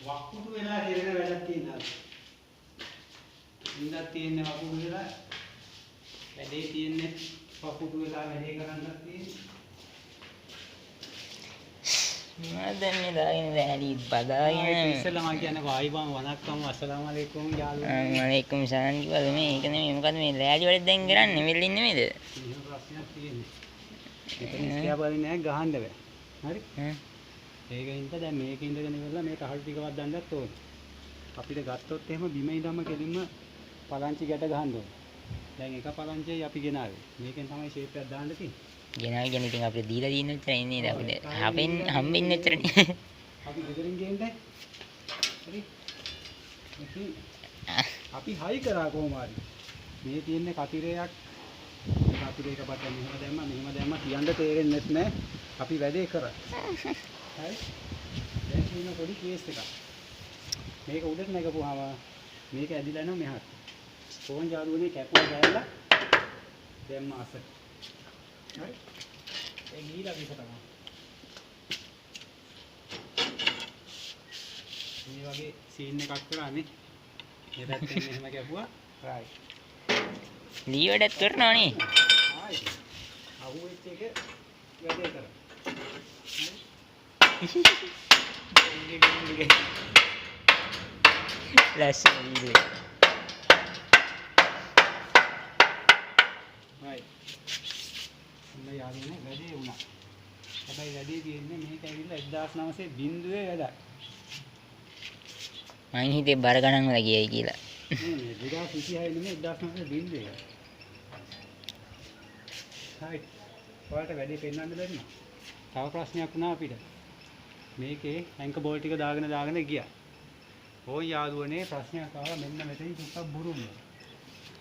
වකුඩු වෙලා හිරෙන වැඩක් තියෙනවා. ඉඳක් තියෙන්නේ වකුඩු වෙලා වැඩේ තියෙන්නේ වකුඩු වෙලා වැඩේ කරන්නත් තියෙන්නේ. මම දැන් මේ දාගෙන දැහැලි බදාගෙන ඉස්සෙල්ලා මම කියන්නේ ආයිබන් වණක්කම් අස්සලාමු අලයිකුම් යාළුවෝ. වලයිකුම් සලාම් කිව්වද මේ ඒක නෙමෙයි මොකද මේ ලෑලි වල දැන් කරන්නේ මෙල්ලින් නෙමෙයිද? එහෙම ප්‍රශ්නයක් තියෙන්නේ. මෙතන ස්කෑබ් වලින් නෑ ගහන්න බෑ. හරි? ඒකින්ද දැන් මේක ඉඳගෙන ඉවරලා මේ තහළු ටිකවත් දාන්නත් ඕනේ. අපිට ගත්තොත් එහෙම බිම ඉඳන්ම කෙලින්ම පලංචි ගැට ගහන්න ඕනේ. දැන් එක පලංචියයි අපි ගෙනාවේ. මේකෙන් තමයි ෂේප් එකක් දාන්න තියෙන්නේ. ගෙනාවිගෙන ඉතින් අපිට දීලා තියෙන උත්තරේ නේද අපිට හම්බෙන්නේ උත්තරනේ. අපි ගෙදරින් ගේන්නේ. හරි? අපි හයි කරා කොහොම හරි. මේ තියෙන්නේ කතිරයක්. මේ කතිරේක පට මෙහෙම දැම්මා කියන්න තේරෙන්නේ නැහැ. අපි වැඩේ කරා. හරි? දැන් තියෙන පොඩි කේස් එකක්. මේක උඩට නැගපුවාම මේක ඇදිලා යනවා මෙහාට. ෆෝන් ජාරුවනේ කැපුවා ගෑලා දැම්ම අසට. හරි? ඒ ගිහිලා විස තමයි. මේ වගේ සීන් එකක් කරානේ. මේ පැත්තෙන් මෙහෙම කැපුවා. රයිට්. ලී වැඩත් කරනවා නේ. ආයි. අහුවෙච්ච එක වැඩේ කරා. ලස්සන වීඩියෝ. right. මේ යාළුවනේ වැඩේ වුණා. හැබැයි වැඩේ තියෙන්නේ මේක ඇවිල්ලා 1900 බිඳුවේ වැඩක්. මං හිතේ බර ගණන් වල ගියයි කියලා. නේ 2026 නෙමෙයි 1900 බිඳුවේ. right. ඔයාලට වැඩේ පෙන්වන්න බැරි නෝ. තව ප්‍රශ්නයක් වුණා අපිට. මේකේ ඇන්කර් බෝල් ටික දාගෙන ගියා. ඕයි යාළුවනේ ප්‍රශ්නයක් ආවා මෙන්න මෙතනින් සුක්කක් බුරුල්.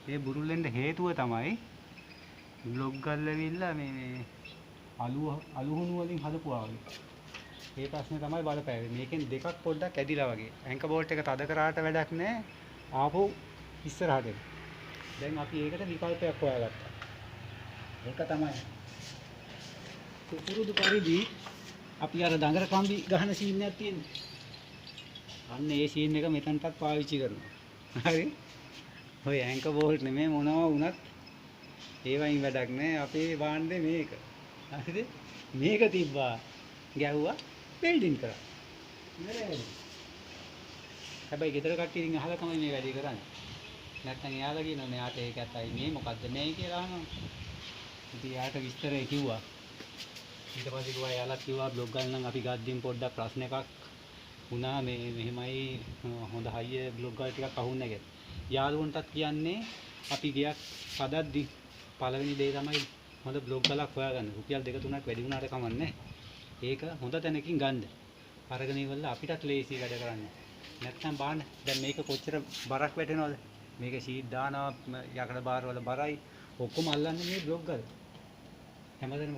මේ බුරුල් වෙන්න හේතුව තමයි බ්ලොග් ගල්ලවිල්ලා මේ අලුහුණු වලින් හදපුවා වගේ. මේ ප්‍රශ්නේ තමයි බලපෑවේ. මේකෙන් දෙකක් පොඩ්ඩක් ඇදිලා වගේ. ඇන්කර් බෝල්ට් එක තද කරාට වැඩක් නැහැ. ආපහු ඉස්සරහට එන්න. දැන් අපි ඒකට විකල්පයක් හොයාගත්තා. ඒක තමයි පුරුදු පරිදි අපි අර දඟර කම්බි ගහන සීන් එකක් තියෙනවා. අන්න ඒ සීන් එක මෙතනටත් පාවිච්චි කරනවා. හරි? ඔය ඇන්කර් බෝල්ට් නෙමෙයි මොනවා වුණත් ඒවයින් වැඩක් නැහැ. අපේ භාණ්ඩේ මේක. හරිද? මේක තිබ්බා. ගැහුවා වෙල්ඩින් කරා. නේද? හැබැයි ගෙදර කට්ටිය ඉතින් අහලා තමයි මේ වැඩේ කරන්නේ. නැත්නම් එයාලා කියනවා මෙයාට ඒකත් අයි මේ මොකද්ද මේ කියලා අහනවා. ඉතින් එයාට විස්තරය කිව්වා. ඊට පස්සේ කිව්වා එයාලා කිව්වා බ්ලොග් ගන්න නම් අපි ගද්දින් පොඩ්ඩක් ප්‍රශ්න එකක් වුණා මේ මෙහෙමයි හොඳ හයිය බ්ලොග් වල ටිකක් අහුන්නේ නැහැ. යාළුවන්ටත් කියන්නේ අපි ගියක් හදද්දි පළවෙනි දේ තමයි හොඳ බ්ලොග් වලක් හොයාගන්න. රුපියල් 2-3ක් වැඩි වුණාට කමන්නේ. ඒක හොඳ තැනකින් ගන්න. අරගෙන ඉවරලා අපිටත් ලේසි වැඩ කරන්න. නැත්නම් බාන්න දැන් මේක කොච්චර බරක් වැටෙනවද? මේක ෂීට් දානවා යකඩ බාර වල බරයි. ඔක්කොම අල්ලන්නේ මේ බ්ලොග් වල. හැමදේම